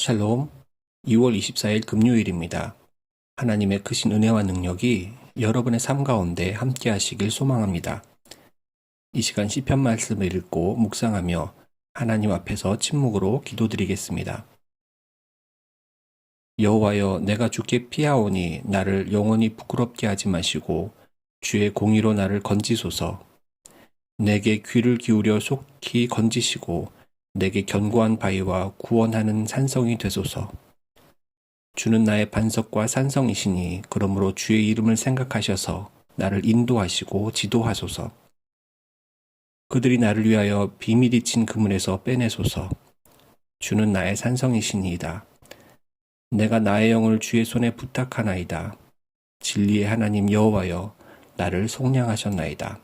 샬롬, 2월 24일 금요일입니다. 하나님의 크신 은혜와 능력이 여러분의 삶 가운데 함께 하시길 소망합니다. 이 시간 시편 말씀을 읽고 묵상하며 하나님 앞에서 침묵으로 기도드리겠습니다. 여호와여, 내가 주께 피하오니 나를 영원히 부끄럽게 하지 마시고 주의 공의로 나를 건지소서. 내게 귀를 기울여 속히 건지시고 내게 견고한 바위와 구원하는 산성이 되소서. 주는 나의 반석과 산성이시니 그러므로 주의 이름을 생각하셔서 나를 인도하시고 지도하소서. 그들이 나를 위하여 비밀이 친 그물에서 빼내소서. 주는 나의 산성이시니이다. 내가 나의 영을 주의 손에 부탁하나이다. 진리의 하나님 여호와여, 나를 속량하셨나이다.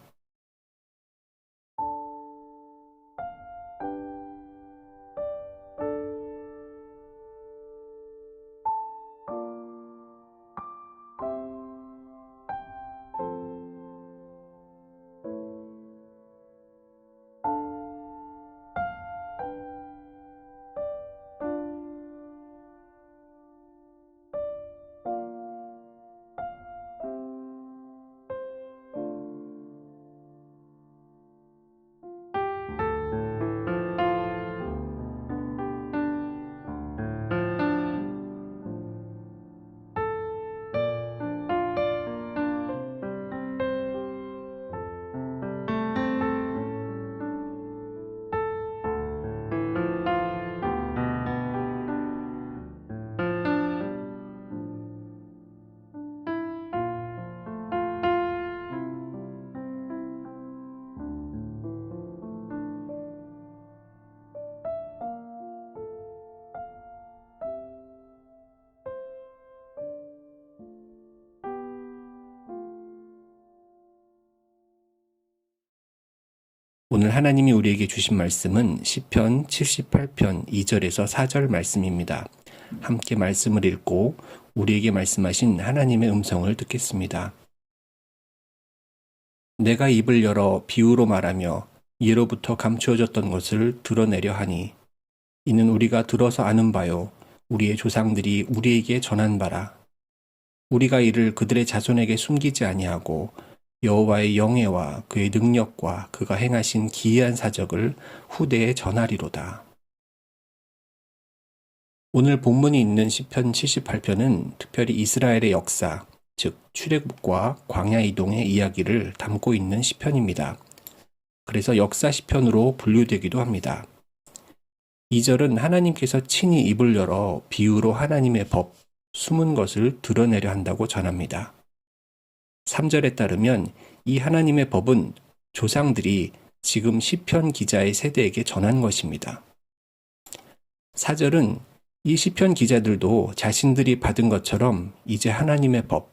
오늘 하나님이 우리에게 주신 말씀은 시편 78편 2절에서 4절 말씀입니다. 함께 말씀을 읽고 우리에게 말씀하신 하나님의 음성을 듣겠습니다. 내가 입을 열어 비유로 말하며 예로부터 감추어졌던 것을 드러내려 하니 이는 우리가 들어서 아는 바요 우리의 조상들이 우리에게 전한 바라. 우리가 이를 그들의 자손에게 숨기지 아니하고 여호와의 영예와 그의 능력과 그가 행하신 기이한 사적을 후대에 전하리로다. 오늘 본문이 있는 시편 78편은 특별히 이스라엘의 역사, 즉 출애굽과 광야 이동의 이야기를 담고 있는 시편입니다. 그래서 역사 시편으로 분류되기도 합니다. 2절은 하나님께서 친히 입을 열어 비유로 하나님의 법, 숨은 것을 드러내려 한다고 전합니다. 3절에 따르면 이 하나님의 법은 조상들이 지금 시편 기자의 세대에게 전한 것입니다. 4절은 이 시편 기자들도 자신들이 받은 것처럼 이제 하나님의 법,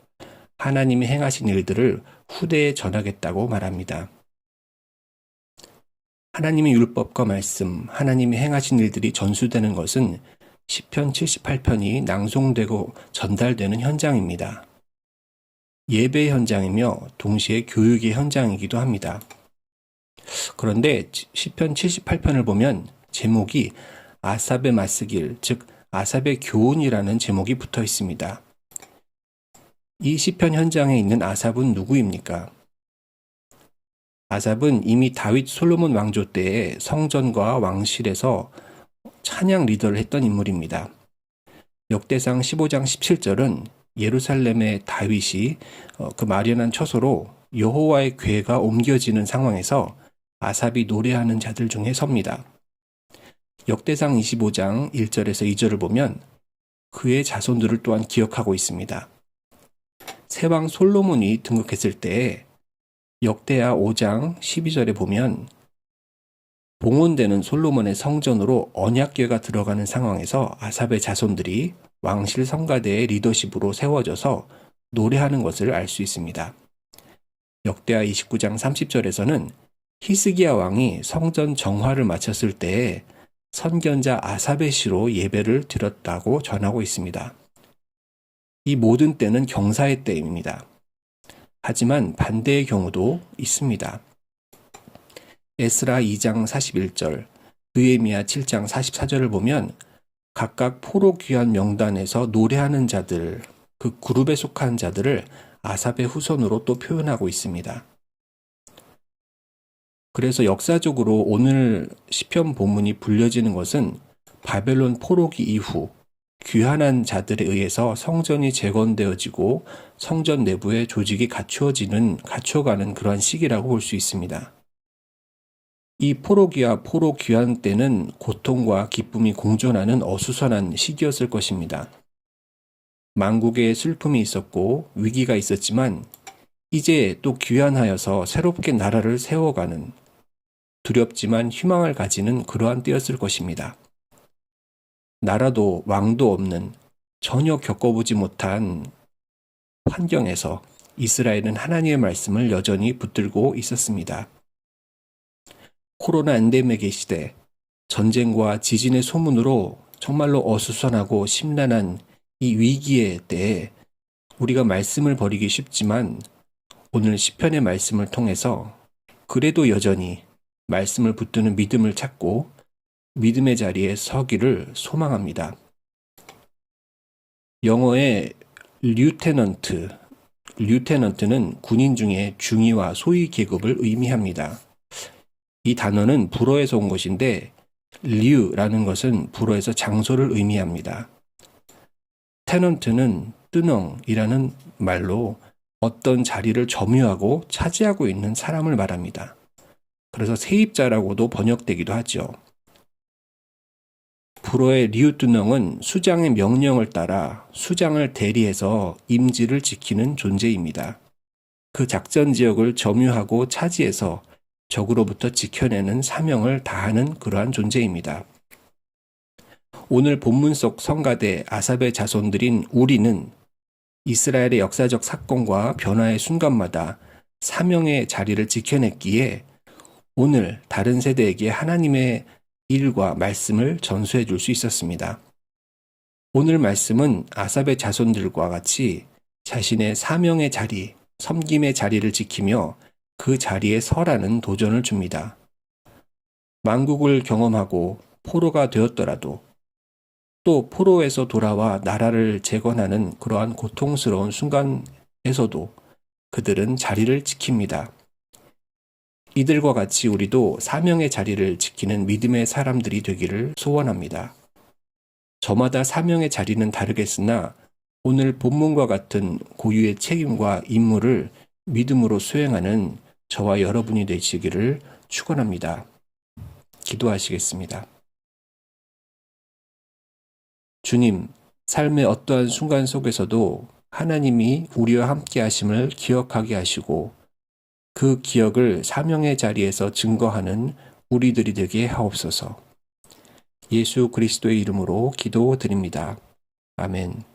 하나님이 행하신 일들을 후대에 전하겠다고 말합니다. 하나님의 율법과 말씀, 하나님이 행하신 일들이 전수되는 것은 시편 78편이 낭송되고 전달되는 현장입니다. 예배 현장이며 동시에 교육의 현장이기도 합니다. 그런데 시편 78편을 보면 제목이 아삽의 맞쓰길, 즉 아삽의 교훈이라는 제목이 붙어 있습니다. 이 시편 현장에 있는 아삽은 누구입니까? 아삽은 이미 다윗 솔로몬 왕조 때의 성전과 왕실에서 찬양 리더를 했던 인물입니다. 역대상 15장 17절은 예루살렘의 다윗이 그 마련한 처소로 여호와의 궤가 옮겨지는 상황에서 아삽이 노래하는 자들 중에 섭니다. 역대상 25장 1절에서 2절을 보면 그의 자손들을 또한 기억하고 있습니다. 새왕 솔로몬이 등극했을 때에 역대하 5장 12절에 보면 봉헌되는 솔로몬의 성전으로 언약궤가 들어가는 상황에서 아삽의 자손들이 왕실 성가대의 리더십으로 세워져서 노래하는 것을 알 수 있습니다. 역대하 29장 30절에서는 히스기야 왕이 성전 정화를 마쳤을 때에 선견자 아삽의 시로 예배를 드렸다고 전하고 있습니다. 이 모든 때는 경사의 때입니다. 하지만 반대의 경우도 있습니다. 에스라 2장 41절, 느헤미야 7장 44절을 보면 각각 포로 귀환 명단에서 노래하는 자들, 그 그룹에 속한 자들을 아삽의 후손으로 또 표현하고 있습니다. 그래서 역사적으로 오늘 시편 본문이 불려지는 것은 바벨론 포로기 이후 귀환한 자들에 의해서 성전이 재건되어지고 성전 내부의 조직이 갖춰가는 그러한 시기라고 볼 수 있습니다. 이 포로기와 포로 귀환 때는 고통과 기쁨이 공존하는 어수선한 시기였을 것입니다. 만국에 슬픔이 있었고 위기가 있었지만 이제 또 귀환하여서 새롭게 나라를 세워가는 두렵지만 희망을 가지는 그러한 때였을 것입니다. 나라도 왕도 없는 전혀 겪어보지 못한 환경에서 이스라엘은 하나님의 말씀을 여전히 붙들고 있었습니다. 코로나 엔데믹의 시대, 전쟁과 지진의 소문으로 정말로 어수선하고 심란한 이 위기의 때에 우리가 말씀을 버리기 쉽지만 오늘 시편의 말씀을 통해서 그래도 여전히 말씀을 붙드는 믿음을 찾고 믿음의 자리에 서기를 소망합니다. 영어의 류테넌트는 군인 중에 중위와 소위 계급을 의미합니다. 이 단어는 불어에서 온 것인데 류라는 것은 불어에서 장소를 의미합니다. 테넌트는 뜨넝이라는 말로 어떤 자리를 점유하고 차지하고 있는 사람을 말합니다. 그래서 세입자라고도 번역되기도 하죠. 불어의 류뜨넝은 수장의 명령을 따라 수장을 대리해서 임지를 지키는 존재입니다. 그 작전 지역을 점유하고 차지해서 적으로부터 지켜내는 사명을 다하는 그러한 존재입니다. 오늘 본문 속 성가대 아삽의 자손들인 우리는 이스라엘의 역사적 사건과 변화의 순간마다 사명의 자리를 지켜냈기에 오늘 다른 세대에게 하나님의 일과 말씀을 전수해 줄 수 있었습니다. 오늘 말씀은 아삽의 자손들과 같이 자신의 사명의 자리, 섬김의 자리를 지키며 그 자리에 서라는 도전을 줍니다. 만국을 경험하고 포로가 되었더라도 또 포로에서 돌아와 나라를 재건하는 그러한 고통스러운 순간에서도 그들은 자리를 지킵니다. 이들과 같이 우리도 사명의 자리를 지키는 믿음의 사람들이 되기를 소원합니다. 저마다 사명의 자리는 다르겠으나 오늘 본문과 같은 고유의 책임과 임무를 믿음으로 수행하는 저와 여러분이 되시기를 축원합니다. 기도하시겠습니다. 주님, 삶의 어떠한 순간 속에서도 하나님이 우리와 함께 하심을 기억하게 하시고 그 기억을 사명의 자리에서 증거하는 우리들이 되게 하옵소서. 예수 그리스도의 이름으로 기도드립니다. 아멘.